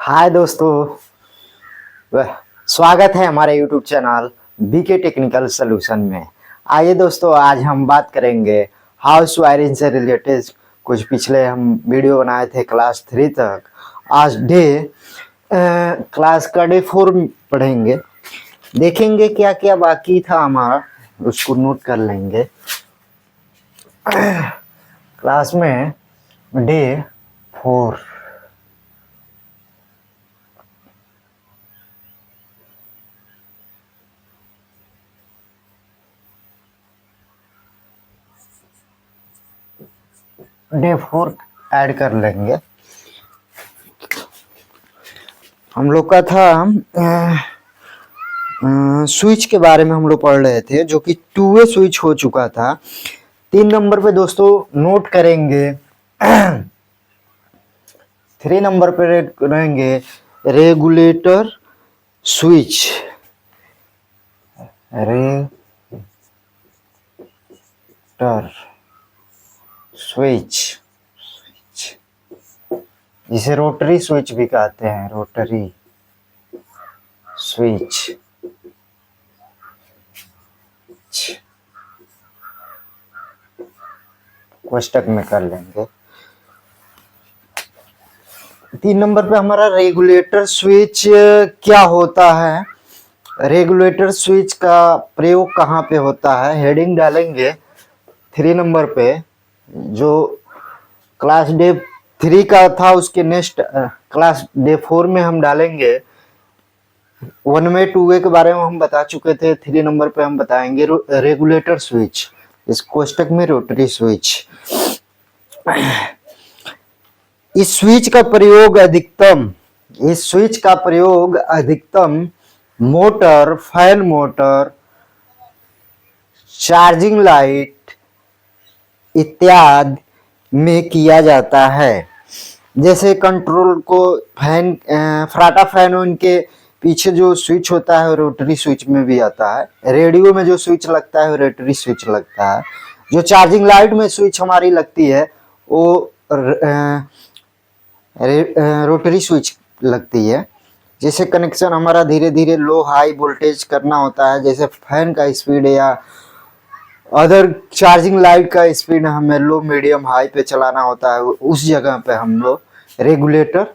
हाय दोस्तों, स्वागत है हमारे YouTube channel BK technical solution में। आइए दोस्तों, आज हम बात करेंगे हाउस वायरिंग से रिलेटेड। कुछ पिछले हम वीडियो बनाए थे क्लास 3 तक। आज क्लास का डे 4 पढ़ेंगे, देखेंगे क्या क्या बाकी था हमारा, उसको नोट कर लेंगे। क्लास में डे 4 ऐड कर लेंगे। हम लोग का था स्विच के बारे में हम लोग पढ़ रहे थे, जो कि 2 वे स्विच हो चुका था। 3 नंबर पे दोस्तों नोट करेंगे। 3 नंबर पे रहेंगे रेगुलेटर स्विच। रेगुलेटर स्विच, जिसे रोटरी स्विच भी कहते हैं, रोटरी स्विच। कोष्टक में कर लेंगे। 3 नंबर पे हमारा रेगुलेटर स्विच क्या होता है, रेगुलेटर स्विच का प्रयोग कहाँ पे होता है, हेडिंग डालेंगे 3 नंबर पे। जो क्लास डे 3 का था उसके नेक्स्ट क्लास डे 4 में हम डालेंगे। 1 में 2 वे के बारे में हम बता चुके थे। 3 नंबर पे हम बताएंगे रेगुलेटर स्विच, इस कोष्टक में रोटरी स्विच। इस स्विच का प्रयोग अधिकतम motor, fan motor, charging light इत्यादि में किया जाता है। जैसे कंट्रोल को फैन, फ्राटा फैन, उनके पीछे जो स्विच होता है रोटरी स्विच में भी आता है। रेडियो में जो स्विच लगता है रोटरी स्विच लगता है। जो चार्जिंग लाइट में स्विच हमारी लगती है वो रोटरी स्विच लगती है। जैसे कनेक्शन हमारा धीरे धीरे लो हाई वोल्टेज करना होता है, जैसे फैन का स्पीड या अदर चार्जिंग लाइट का स्पीड हमें लो मीडियम हाई पे चलाना होता है, उस जगह पे हम लोग रेगुलेटर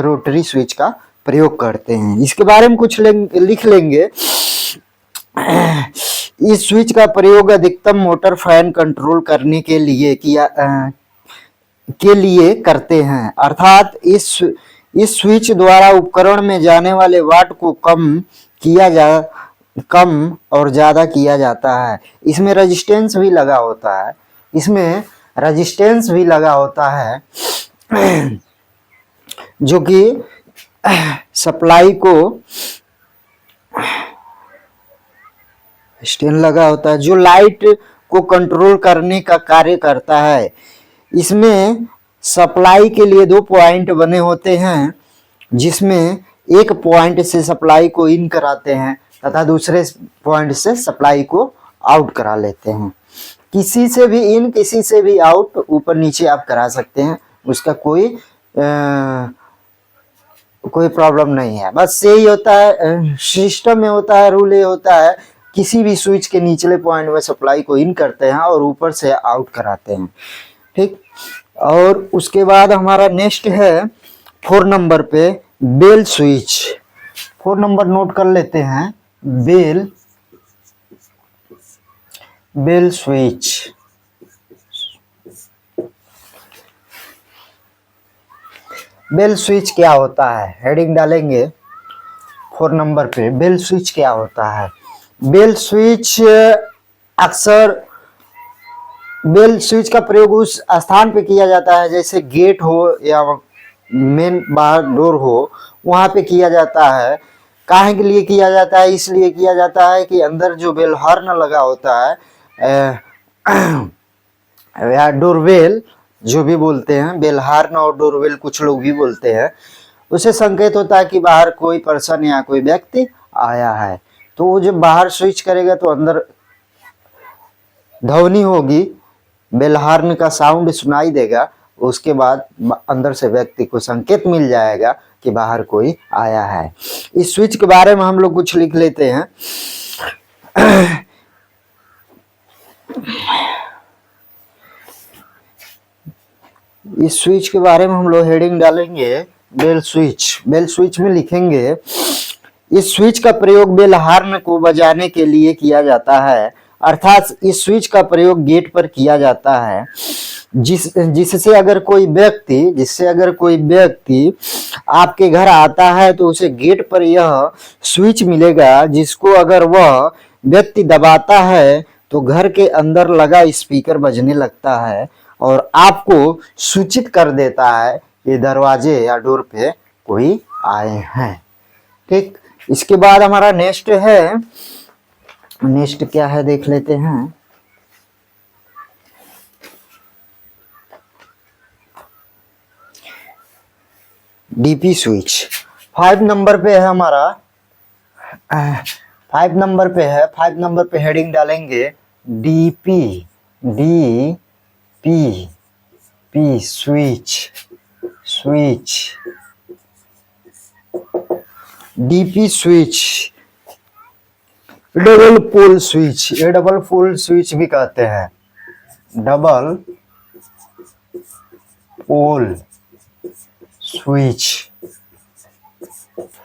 रोटरी स्विच का प्रयोग करते हैं। इसके बारे में कुछ लिख लेंगे। इस स्विच का प्रयोग अधिकतम मोटर फैन कंट्रोल करने के लिए करते हैं, अर्थात इस स्विच द्वारा उपकरण में जाने वाले वाट को कम और ज्यादा किया जाता है। इसमें रेजिस्टेंस भी लगा होता है, जो कि सप्लाई को स्टैंड लगा होता है, जो लाइट को कंट्रोल करने का कार्य करता है। इसमें सप्लाई के लिए 2 पॉइंट बने होते हैं, जिसमें एक पॉइंट से सप्लाई को इन कराते हैं तथा दूसरे पॉइंट से सप्लाई को आउट करा लेते हैं। किसी से भी इन, किसी से भी आउट, ऊपर नीचे आप करा सकते हैं, उसका कोई प्रॉब्लम नहीं है। बस यही होता है, सिस्टम में होता है, रूल ये होता है, किसी भी स्विच के निचले पॉइंट में सप्लाई को इन करते हैं और ऊपर से आउट कराते हैं। ठीक। और उसके बाद हमारा नेक्स्ट है 4 नंबर पे बेल स्विच। 4 नंबर नोट कर लेते हैं। Bell switch. बेल स्विच क्या होता है, हेडिंग डालेंगे 4 नंबर पे। बेल स्विच क्या होता है? बेल स्विच अक्सर बेल स्विच का प्रयोग उस स्थान पे किया जाता है, जैसे गेट हो या मेन बाहर डोर हो, वहां पे किया जाता है। काहे के लिए किया जाता है? इसलिए किया जाता है कि अंदर जो बेल हॉर्न लगा होता है या डोरबेल जो भी बोलते हैं, बेल हॉर्न और डोरबेल कुछ लोग भी बोलते हैं, उसे संकेत होता है कि बाहर कोई पर्सन या कोई व्यक्ति आया है। तो वो जब बाहर स्विच करेगा तो अंदर ध्वनि होगी, बेल हॉर्न का साउंड सुनाई देगा उसके बाद अंदर से व्यक्ति को संकेत मिल जाएगा कि बाहर कोई आया है। इस स्विच के बारे में हम लोग कुछ लिख लेते हैं। इस स्विच के बारे में हम लोग हेडिंग डालेंगे बेल स्विच। बेल स्विच में लिखेंगे इस स्विच का प्रयोग बेल हार्न को बजाने के लिए किया जाता है, अर्थात इस स्विच का प्रयोग गेट पर किया जाता है जिससे अगर कोई व्यक्ति आपके घर आता है तो उसे गेट पर यह स्विच मिलेगा, जिसको अगर वह व्यक्ति दबाता है तो घर के अंदर लगा स्पीकर बजने लगता है और आपको सूचित कर देता है कि दरवाजे या डोर पे कोई आए हैं। ठीक, इसके बाद हमारा नेक्स्ट क्या है देख लेते हैं। डीपी स्विच 5 नंबर पे है हमारा। 5 नंबर पे हेडिंग डालेंगे DP switch. DP switch double pole switch, ये डबल पोल स्विच भी कहते हैं। डबल पोल स्विच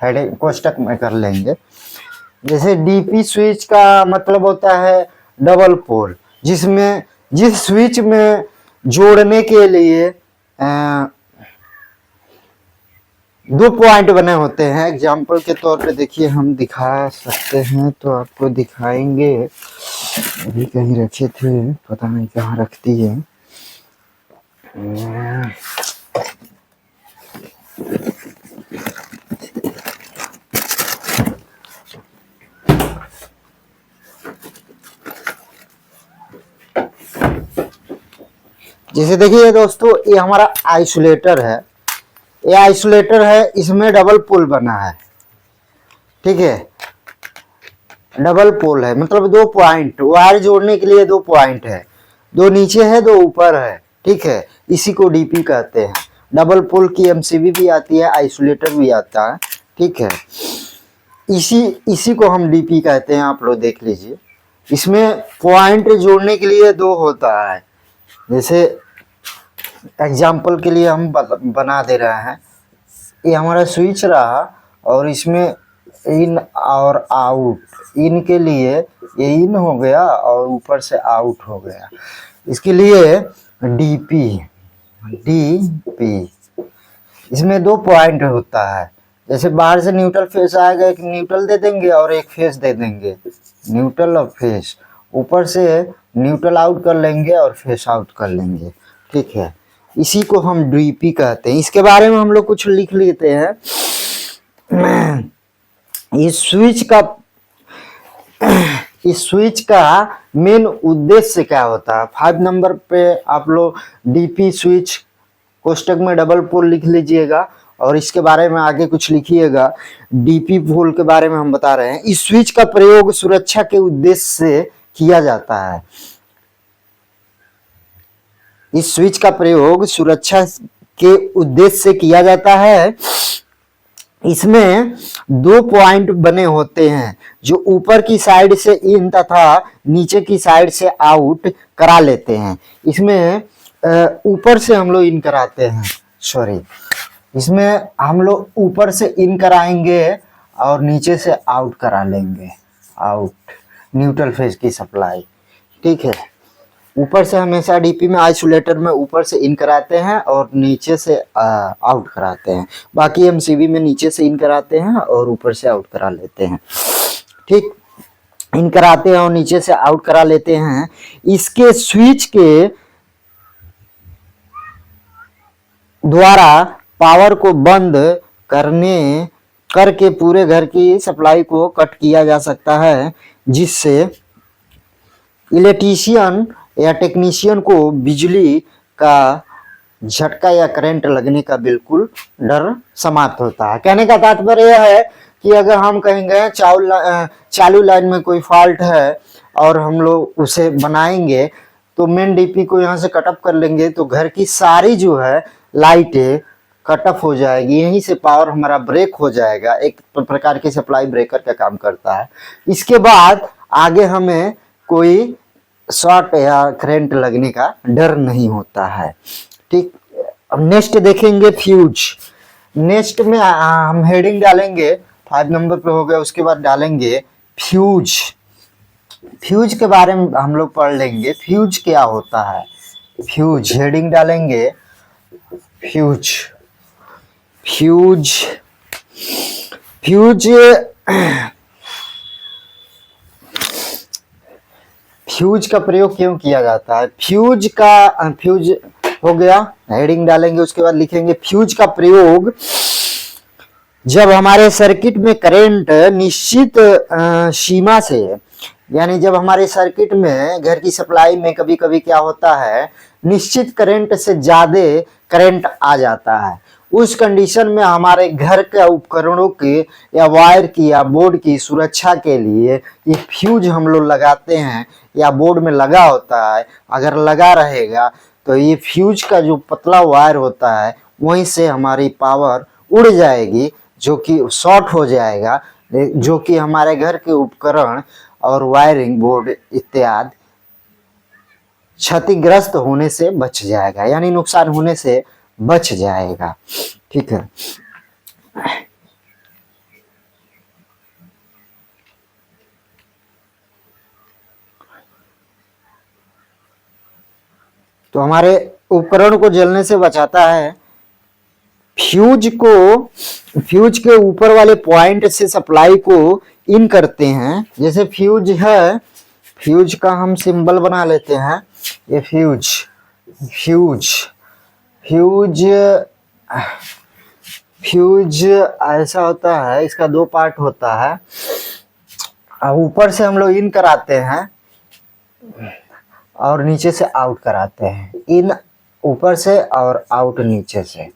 हेडिंग कोष्टक में कर लेंगे। जैसे डीपी स्विच का मतलब होता है डबल पोल, जिस स्विच में जोड़ने के लिए 2 पॉइंट बने होते हैं। एग्जाम्पल के तौर पे देखिए हम दिखा सकते हैं, तो आपको दिखाएंगे। अभी कहीं रखे थे, पता नहीं कहाँ रख दिए। जैसे देखिए दोस्तों, ये हमारा आइसोलेटर है। ये आइसोलेटर है, इसमें डबल पोल बना है। ठीक है, डबल पोल है मतलब 2 पॉइंट, वायर जोड़ने के लिए 2 पॉइंट है, 2 नीचे है 2 ऊपर है। ठीक है, इसी को डीपी कहते हैं। डबल पोल की एमसीबी भी आती है, आइसोलेटर भी आता है। ठीक है, इसी को हम डीपी कहते हैं। आप लोग देख लीजिए, इसमें पॉइंट जोड़ने के लिए 2 होता है। जैसे एग्जाम्पल के लिए हम बना दे रहे हैं, ये हमारा स्विच रहा और इसमें इन और आउट, इन के लिए ये इन हो गया और ऊपर से आउट हो गया। इसके लिए डीपी इसमें 2 पॉइंट होता है। जैसे बाहर से न्यूट्रल फेस आएगा, एक न्यूट्रल दे देंगे और एक फेस दे देंगे, न्यूट्रल और फेस। ऊपर से न्यूट्रल आउट कर लेंगे और फेस आउट कर लेंगे। ठीक है, इसी को हम डीपी कहते हैं। इसके बारे में हम लोग कुछ लिख लेते हैं। इस स्विच का मेन उद्देश्य क्या होता है। 5 नंबर पे आप लोग डीपी स्विच कोष्टक में डबल पोल लिख लीजिएगा और इसके बारे में आगे कुछ लिखिएगा। डीपी पोल के बारे में हम बता रहे हैं। इस स्विच का प्रयोग सुरक्षा के उद्देश्य से किया जाता है। इस स्विच का प्रयोग सुरक्षा के उद्देश्य से किया जाता है। इसमें 2 पॉइंट बने होते हैं जो ऊपर की साइड से इन तथा नीचे की साइड से आउट करा लेते हैं। इसमें ऊपर से हम लोग इन कराते हैं, इसमें हम लोग ऊपर से इन कराएंगे और नीचे से आउट करा लेंगे, आउट न्यूट्रल फेज की सप्लाई। ठीक है, ऊपर से हमेशा डीपी में आइसोलेटर में ऊपर से इन कराते हैं और नीचे से आउट कराते हैं। बाकी एमसीबी में नीचे से इन कराते हैं और ऊपर से आउट करा लेते हैं। ठीक, इन कराते हैं और नीचे से आउट करा लेते हैं। इसके स्विच के द्वारा पावर को बंद करके पूरे घर की सप्लाई को कट किया जा सकता है, जिससे इलेक्ट्रीशियन या टेक्नीशियन को बिजली का झटका या करंट लगने का बिल्कुल डर समाप्त होता है। कहने का तात्पर्य यह है कि अगर हम कहेंगे चालू लाइन में कोई फॉल्ट है और हम लोग उसे बनाएंगे तो मेन डीपी को यहाँ से कट ऑफ कर लेंगे तो घर की सारी जो है लाइटें कट ऑफ हो जाएगी, यहीं से पावर हमारा ब्रेक हो जाएगा। एक प्रकार की सप्लाई ब्रेकर का काम करता है। इसके बाद आगे हमें कोई शॉर्ट या करंट लगने का डर नहीं होता है। ठीक, अब नेक्स्ट देखेंगे फ्यूज। नेक्स्ट में हम हेडिंग डालेंगे 5 नंबर पे हो गया, उसके बाद डालेंगे फ्यूज। फ्यूज के बारे में हम लोग पढ़ लेंगे, फ्यूज क्या होता है। फ्यूज हेडिंग डालेंगे फ्यूज। फ्यूज फ्यूज फ्यूज का प्रयोग क्यों किया जाता है। फ्यूज हो गया, हेडिंग डालेंगे, उसके बाद लिखेंगे फ्यूज का प्रयोग जब हमारे सर्किट में करंट निश्चित सीमा से, यानी जब हमारे सर्किट में घर की सप्लाई में कभी कभी क्या होता है, निश्चित करंट से ज्यादा करंट आ जाता है, उस कंडीशन में हमारे घर के उपकरणों की या वायर की या बोर्ड की सुरक्षा के लिए ये फ्यूज हम लोग लगाते हैं, या बोर्ड में लगा होता है। अगर लगा रहेगा तो ये फ्यूज का जो पतला वायर होता है वहीं से हमारी पावर उड़ जाएगी, जो कि शॉर्ट हो जाएगा, जो कि हमारे घर के उपकरण और वायरिंग बोर्ड इत्यादि क्षतिग्रस्त होने से बच जाएगा, यानी नुकसान होने से बच जाएगा। ठीक है, तो हमारे उपकरण को जलने से बचाता है। फ्यूज के ऊपर वाले पॉइंट से सप्लाई को इन करते हैं। जैसे फ्यूज है, फ्यूज का हम सिंबल बना लेते हैं, ये फ्यूज फ्यूज ऐसा होता है, इसका 2 पार्ट होता है। ऊपर से हम लोग इन कराते हैं और नीचे से आउट कराते हैं, इन ऊपर से और आउट नीचे से।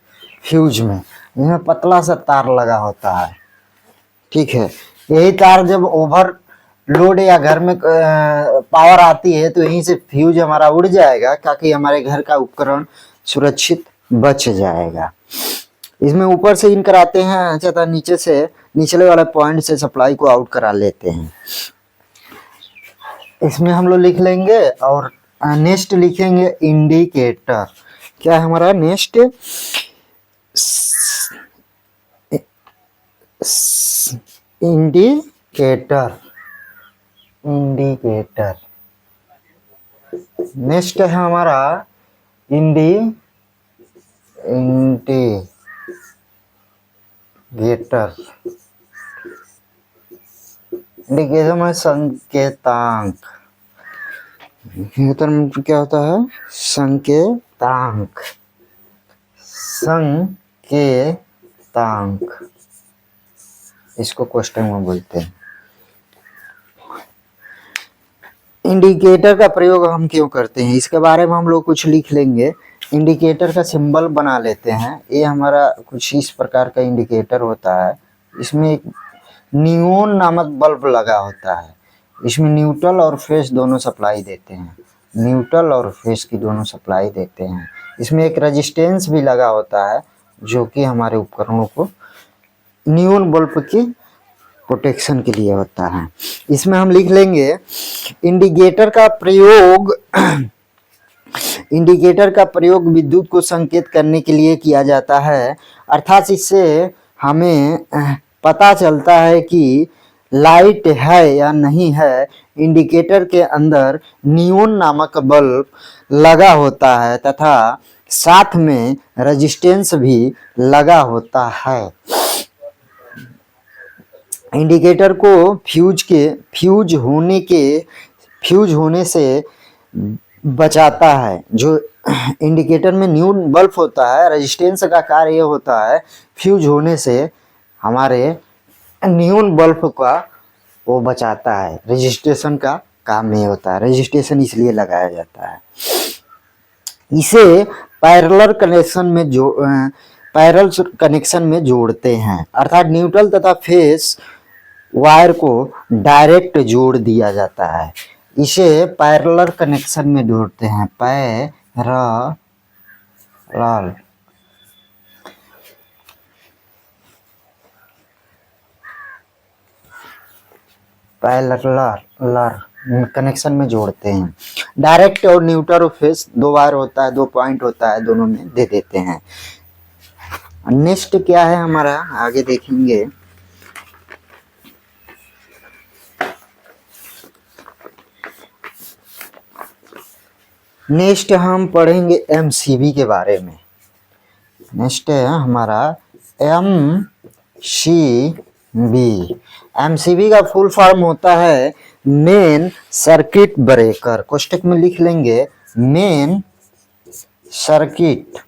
फ्यूज में इसमें पतला सा तार लगा होता है। ठीक है, यही तार जब ओवर लोड या घर में पावर आती है तो यहीं से फ्यूज हमारा उड़ जाएगा, ताकि हमारे घर का उपकरण सुरक्षित बच जाएगा। इसमें ऊपर से इन कराते हैं तथा नीचे से निचले वाले पॉइंट से सप्लाई को आउट करा लेते हैं। इसमें हम लोग लिख लेंगे और नेक्स्ट लिखेंगे इंडिकेटर। क्या है हमारा नेक्स्ट, इंडिकेटर नेक्स्ट है हमारा इंडिकेटर। इंडिकेटर में संकेतांक, क्या होता है, संकेतांक इसको क्वेश्चन में बोलते हैं। इंडिकेटर का प्रयोग हम क्यों करते हैं, इसके बारे में हम लोग कुछ लिख लेंगे। इंडिकेटर का सिंबल बना लेते हैं। ये हमारा कुछ इस प्रकार का इंडिकेटर होता है। इसमें एक नियोन नामक बल्ब लगा होता है। इसमें न्यूट्रल और फेस दोनों सप्लाई देते हैं, न्यूट्रल और फेस की दोनों सप्लाई देते हैं। इसमें एक रेजिस्टेंस भी लगा होता है, जो कि हमारे उपकरणों को नियोन बल्ब की प्रोटेक्शन के लिए होता है। इसमें हम लिख लेंगे इंडिकेटर का प्रयोग विद्युत को संकेत करने के लिए किया जाता है, अर्थात इससे हमें पता चलता है कि लाइट है या नहीं है। इंडिकेटर के अंदर नियोन नामक बल्ब लगा होता है तथा साथ में रेजिस्टेंस भी लगा होता है। इंडिकेटर को फ्यूज होने से बचाता है। जो इंडिकेटर में न्यून बल्ब होता है, रेजिस्टेंस का कार्य होता है फ्यूज होने से हमारे न्यून बल्ब का वो बचाता है। रजिस्ट्रेशन का काम नहीं होता है, रजिस्ट्रेशन इसलिए लगाया जाता है। इसे पैरेलल कनेक्शन में जोड़ते हैं, अर्थात न्यूट्रल तथा फेस वायर को डायरेक्ट जोड़ दिया जाता है। इसे पैरेलल कनेक्शन में जोड़ते हैं, पैरेलल पैरेलल कनेक्शन में जोड़ते हैं। डायरेक्ट और न्यूट्रल फेस 2 वायर होता है, 2 पॉइंट होता है, दोनों में दे देते हैं। नेक्स्ट क्या है हमारा, आगे देखेंगे। नेक्स्ट हम पढ़ेंगे एमसीबी के बारे में। नेक्स्ट है हमारा एमसीबी। एमसीबी का फुल फॉर्म होता है मेन सर्किट ब्रेकर। कोष्टक में लिख लेंगे main circuit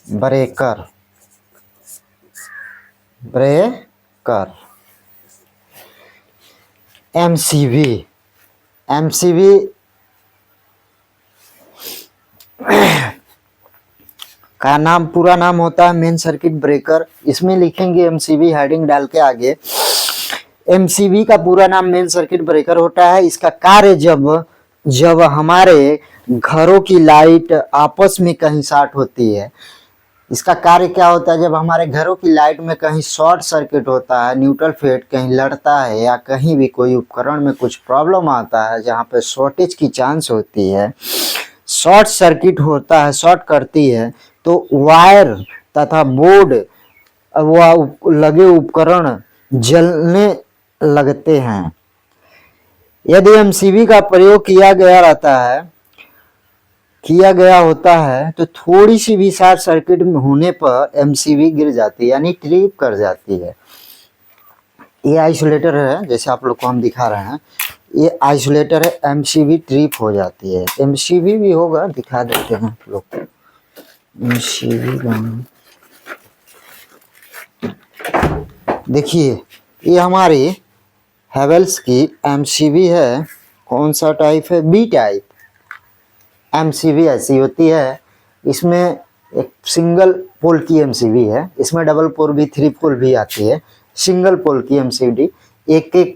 breaker, MCB. MCB का नाम, पूरा नाम होता है मेन सर्किट ब्रेकर। इसमें लिखेंगे एमसीबी हेडिंग डाल के आगे। एमसीबी का पूरा नाम मेन सर्किट ब्रेकर होता है। इसका कार्य जब हमारे घरों की लाइट आपस में कहीं शॉर्ट होती है, इसका कार्य क्या होता है, जब हमारे घरों की लाइट में कहीं शॉर्ट सर्किट होता है, न्यूट्रल फेट कहीं लड़ता है, या कहीं भी कोई उपकरण में कुछ प्रॉब्लम आता है जहाँ पे शॉर्टेज की चांस होती है, शॉर्ट सर्किट होता है, शॉर्ट करती है, तो वायर तथा बोर्ड व लगे उपकरण जलने लगते हैं। यदि एमसीबी का प्रयोग किया गया होता है तो थोड़ी सी भी शॉर्ट सर्किट होने पर एमसीबी गिर जाती है, यानी ट्रिप कर जाती है। ये आइसोलेटर है, जैसे आप लोग को हम दिखा रहे हैं, ये आइसोलेटर है, एमसीबी ट्रिप हो जाती है। एमसीबी भी होगा, दिखा देते हैं आप लोग को। एमसीबी देखिए, ये हमारी हेवेल्स की एमसीबी है। कौन सा टाइप है, बी टाइप। एमसीबी ऐसी होती है, इसमें एक सिंगल पोल की एमसीबी है, इसमें डबल पोल भी, 3 पोल भी आती है। सिंगल पोल की एमसीबी एक एक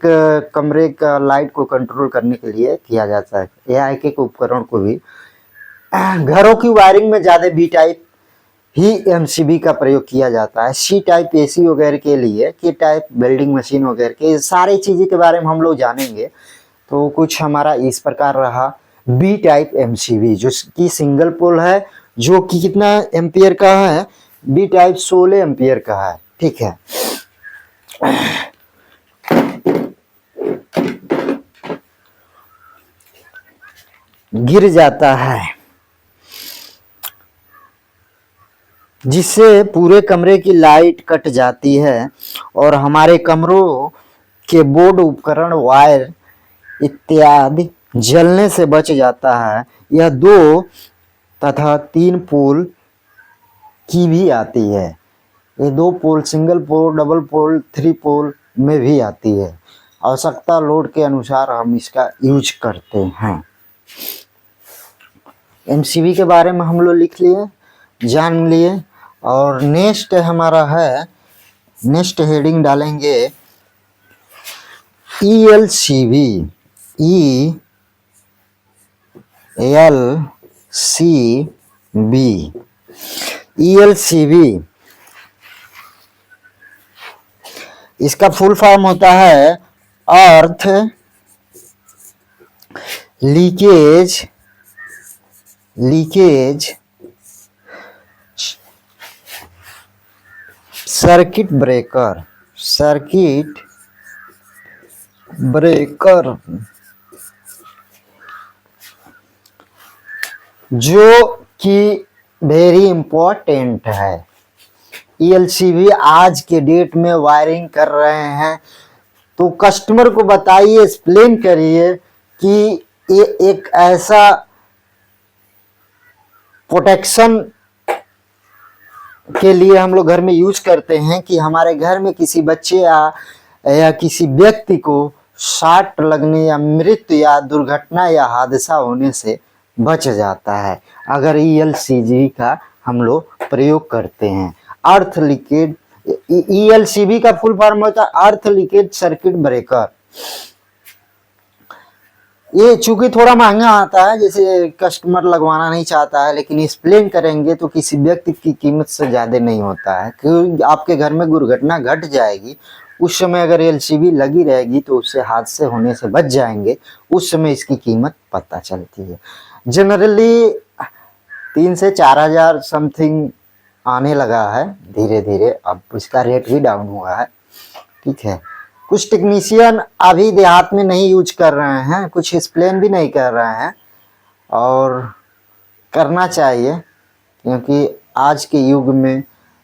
कमरे का लाइट को कंट्रोल करने के लिए किया जाता है, या एक एक उपकरण को भी। घरों की वायरिंग में ज़्यादा बी टाइप ही एमसीबी का प्रयोग किया जाता है। सी टाइप एसी वगैरह के लिए, के टाइप वेल्डिंग मशीन वगैरह के, सारी चीज़ें के बारे में हम लोग जानेंगे। तो कुछ हमारा इस प्रकार रहा बी टाइप एमसीबी, जो कि सिंगल पोल है, जो कि कितना एम्पियर का है, बी टाइप 16 एम्पियर का है। ठीक है, गिर जाता है, जिससे पूरे कमरे की लाइट कट जाती है और हमारे कमरों के बोर्ड, उपकरण, वायर इत्यादि जलने से बच जाता है। यह 2 तथा 3 पोल की भी आती है। ये 2 पोल, सिंगल पोल, डबल पोल, 3 पोल में भी आती है। आवश्यकता लोड के अनुसार हम इसका यूज करते हैं। एमसीबी के बारे में हम लोग लिख लिए, जान लिए। और नेक्स्ट हमारा है, नेक्स्ट हेडिंग डालेंगे ELCB। ELCB इसका फुल फॉर्म होता है अर्थ लीकेज सर्किट ब्रेकर। जो कि वेरी इंपॉर्टेंट है। ELCB आज के डेट में वायरिंग कर रहे हैं, तो कस्टमर को बताइए, एक्सप्लेन करिए कि ये एक ऐसा प्रोटेक्शन के लिए हम लोग घर में यूज करते हैं कि हमारे घर में किसी बच्चे या किसी व्यक्ति को शॉर्ट लगने या मृत्यु या दुर्घटना या हादसा होने से बच जाता है, अगर ELCB का हम लोग प्रयोग करते हैं। अर्थ लीकेज, ELCB का फुल फॉर्म होता है अर्थ लीकेज सर्किट ब्रेकर। ये चूंकि थोड़ा महंगा आता है, जैसे कस्टमर लगवाना नहीं चाहता है, लेकिन एक्सप्लेन करेंगे तो किसी व्यक्ति की कीमत से ज्यादा नहीं होता है। क्योंकि आपके घर में दुर्घटना घट जाएगी, उस समय अगर एलसीबी लगी रहेगी तो उससे हादसे होने से बच जाएंगे, उस समय इसकी कीमत पता चलती है। जनरली 3 से 4 हजार समथिंग आने लगा है धीरे धीरे, अब इसका रेट भी डाउन हुआ है। ठीक है, कुछ टेक्नीशियन अभी देहात में नहीं यूज कर रहे हैं, कुछ एक्सप्लेन भी नहीं कर रहे हैं, और करना चाहिए, क्योंकि आज के युग में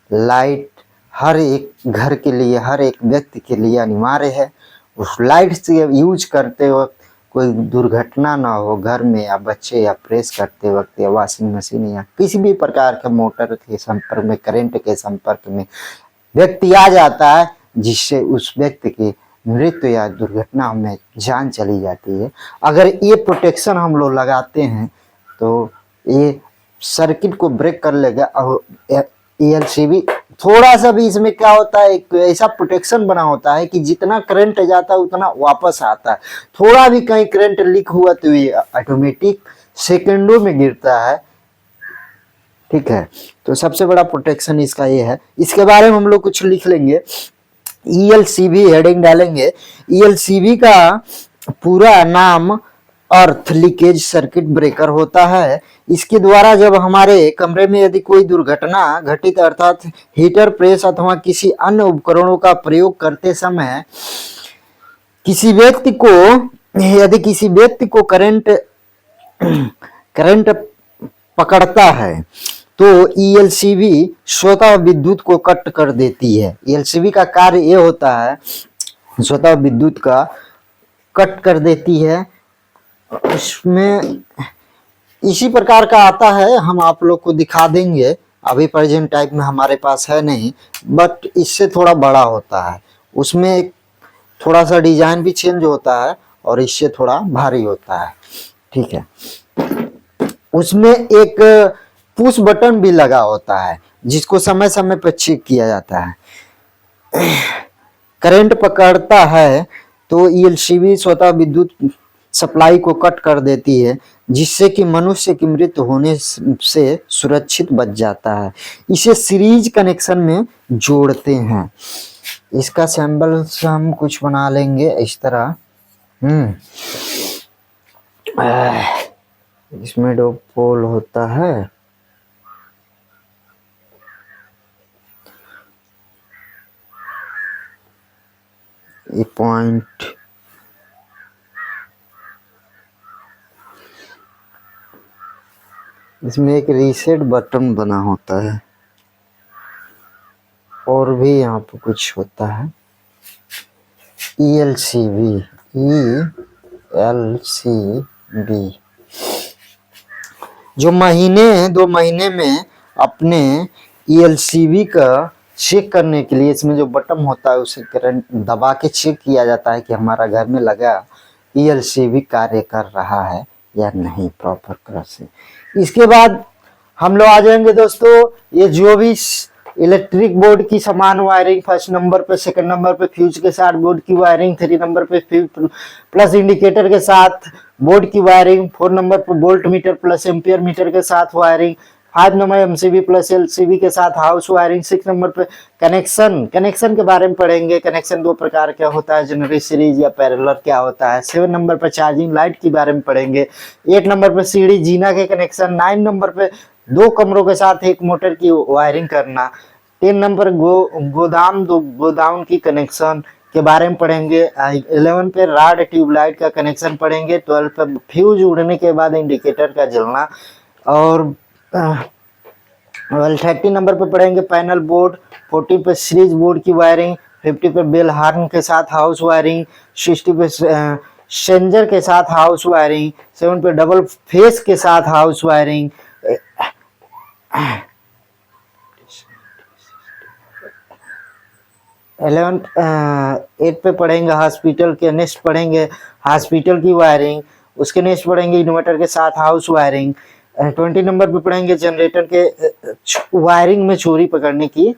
लाइट हर एक घर के लिए, हर एक व्यक्ति के लिए अनिवार्य है। उस लाइट से यूज करते वक्त कोई दुर्घटना ना हो घर में, या बच्चे या प्रेस करते वक्त, या वॉशिंग मशीन या किसी भी प्रकार के मोटर के संपर्क में, करंट के संपर्क में व्यक्ति आ जाता है, जिससे उस व्यक्ति की मृत्यु या दुर्घटना में जान चली जाती है। अगर ये प्रोटेक्शन हम लोग लगाते हैं तो ये सर्किट को ब्रेक कर लेगा। और एलसीबी थोड़ा सा भी इसमें क्या होता है, एक ऐसा प्रोटेक्शन बना होता है कि जितना करंट जाता है उतना वापस आता है। थोड़ा भी कहीं करंट लीक हुआ तो ये ऑटोमेटिक सेकंडों में गिरता है। ठीक है, तो सबसे बड़ा प्रोटेक्शन इसका ये है। इसके बारे में हम लोग कुछ लिख लेंगे, ईएलसीबी हेडिंग डालेंगे। ईएलसीबी का पूरा नाम अर्थ लीकेज सर्किट ब्रेकर होता है। इसके द्वारा जब हमारे कमरे में यदि कोई दुर्घटना घटित, अर्थात हीटर, प्रेस अथवा किसी अन्य उपकरणों का प्रयोग करते समय यदि किसी व्यक्ति को करंट पकड़ता है तो ईएलसीबी स्वतः विद्युत को कट कर देती है। ईएलसीबी का कार्य ये होता है, स्वतः विद्युत का कट कर देती है। उसमें इसी प्रकार का आता है, हम आप लोग को दिखा देंगे। अभी प्रेजेंट टाइप में हमारे पास है नहीं, बट इससे थोड़ा बड़ा होता है। उसमें थोड़ा सा डिजाइन भी चेंज होता है और इससे थोड़ा भारी होता है। ठीक है, उसमें एक पुश बटन भी लगा होता है जिसको समय समय पर चेक किया जाता है। करंट पकड़ता है तो ईएलसीबी स्वतः विद्युत सप्लाई को कट कर देती है, जिससे कि मनुष्य की मृत्यु होने से सुरक्षित बच जाता है। इसे सीरीज कनेक्शन में जोड़ते हैं। इसका सैंपल हम कुछ बना लेंगे इस तरह। इसमें 2 पोल होता है, ये पॉइंट इसमें एक रीसेट बटन बना होता है, और भी यहाँ पर कुछ होता है। ईएलसीबी जो 2 महीने में अपने ईएलसीबी का चेक करने के लिए इसमें जो बटन होता है उसे करंट दबा के चेक किया जाता है कि हमारा घर में लगा ईएलसीबी कार्य कर रहा है या नहीं प्रॉपर तरह से। इसके बाद हम लोग आ जाएंगे दोस्तों, ये जो भी इलेक्ट्रिक बोर्ड की समान वायरिंग, फर्स्ट नंबर पे, सेकंड नंबर पे फ्यूज के साथ बोर्ड की वायरिंग, 3 नंबर पे प्लस इंडिकेटर के साथ बोर्ड की वायरिंग, 4 नंबर पे volt meter plus ampere meter के साथ wiring, 5 number MCB plus LCB के साथ हाउस वायरिंग, 6 नंबर पे कनेक्शन के बारे में पढ़ेंगे। कनेक्शन 2 प्रकार का होता है, जनरली सीरीज या पैरेलल क्या होता है। 7 नंबर पर चार्जिंग लाइट के बारे में पढ़ेंगे। 8 नंबर पर सीढ़ी जीना के कनेक्शन। 9 नंबर पे 2 कमरों के साथ एक मोटर की वायरिंग करना। 10 नंबर गोदाम की कनेक्शन के बारे में पढ़ेंगे। 11 पे रॉड ट्यूबलाइट का कनेक्शन पढ़ेंगे। 12 पे फ्यूज उड़ने के बाद इंडिकेटर का जलना। और 30 नंबर पे पढ़ेंगे पैनल बोर्ड। 40 पे सीरीज बोर्ड की वायरिंग। 50 पे बेल हार्न के साथ हाउस वायरिंग। 60 पे सेंजर के साथ हाउस वायरिंग। 7 पे डबल फेस के साथ हाउस वायरिंग। 8 पे पढ़ेंगे हॉस्पिटल के। नेक्स्ट पढ़ेंगे हॉस्पिटल की वायरिंग। उसके नेक्स्ट पढ़ेंगे इन्वर्टर के साथ हाउस वायरिंग। 20 नंबर पे पढ़ेंगे जनरेटर के वायरिंग में चोरी पकड़ने की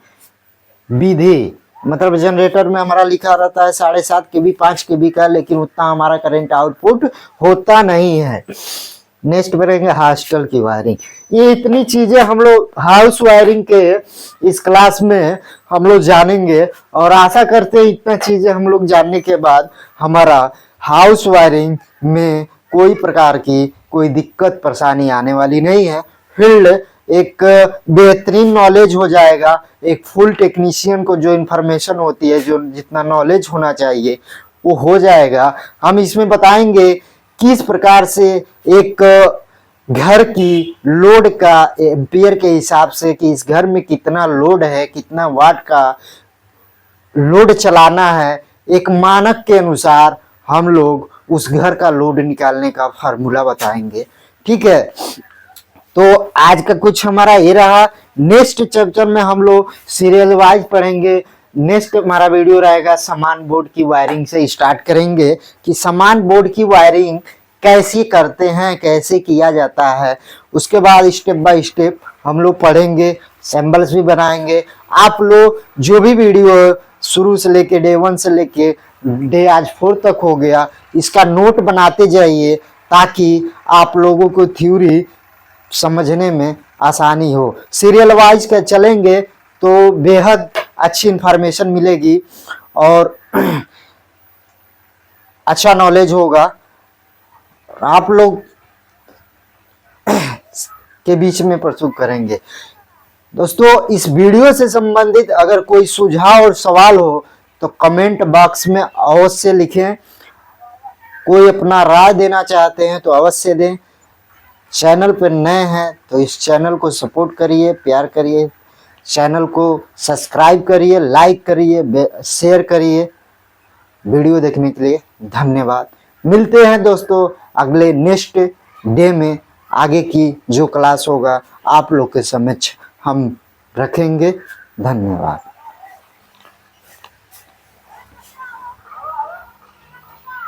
विधि। मतलब जनरेटर में हमारा लिखा रहता है 7.5 kV 5 kV का, लेकिन उतना हमारा करंट आउटपुट होता नहीं है। नेक्स्ट करेंगे हॉस्टल की वायरिंग। ये इतनी चीजें हम लोग हाउस वायरिंग के इस क्लास में हम लोग जानेंगे, और आशा करते हैं इतना चीजें हम लोग जानने के बाद हमारा हाउस वायरिंग में कोई प्रकार की कोई दिक्कत परेशानी आने वाली नहीं है। फील्ड एक बेहतरीन नॉलेज हो जाएगा। एक फुल टेक्नीशियन को जो इन्फॉर्मेशन होती है, जो जितना नॉलेज होना चाहिए वो हो जाएगा। हम इसमें बताएंगे किस प्रकार से एक घर की लोड का एम्पियर के हिसाब से कि इस घर में कितना लोड है, कितना वाट का लोड चलाना है, एक मानक के अनुसार हम लोग उस घर का लोड निकालने का फार्मूला बताएंगे। ठीक है, तो आज का कुछ हमारा ये रहा। नेक्स्ट चैप्टर में हम लोग सीरियल वाइज पढ़ेंगे। नेक्स्ट हमारा वीडियो रहेगा समान बोर्ड की वायरिंग से स्टार्ट करेंगे कि समान बोर्ड की वायरिंग कैसे करते हैं, कैसे किया जाता है। उसके बाद स्टेप बाय स्टेप हम लोग पढ़ेंगे, सैम्पल्स भी बनाएंगे। आप लोग जो भी वीडियो शुरू से लेके डे 1 से लेके डे आज 4 तक हो गया, इसका नोट बनाते जाइए ताकि आप लोगों को थ्योरी समझने में आसानी हो। सीरियल वाइज का चलेंगे तो बेहद अच्छी इंफॉर्मेशन मिलेगी और अच्छा नॉलेज होगा। आप लोग के बीच में प्रस्तुत करेंगे। दोस्तों, इस वीडियो से संबंधित अगर कोई सुझाव और सवाल हो तो कमेंट बॉक्स में अवश्य लिखें। कोई अपना राय देना चाहते हैं तो अवश्य दें। चैनल पर नए हैं तो इस चैनल को सपोर्ट करिए, प्यार करिए, चैनल को सब्सक्राइब करिए, लाइक करिए, शेयर करिए। वीडियो देखने के लिए धन्यवाद। मिलते हैं दोस्तों अगले नेक्स्ट डे में। आगे की जो क्लास होगा आप लोग के समक्ष हम रखेंगे। धन्यवाद।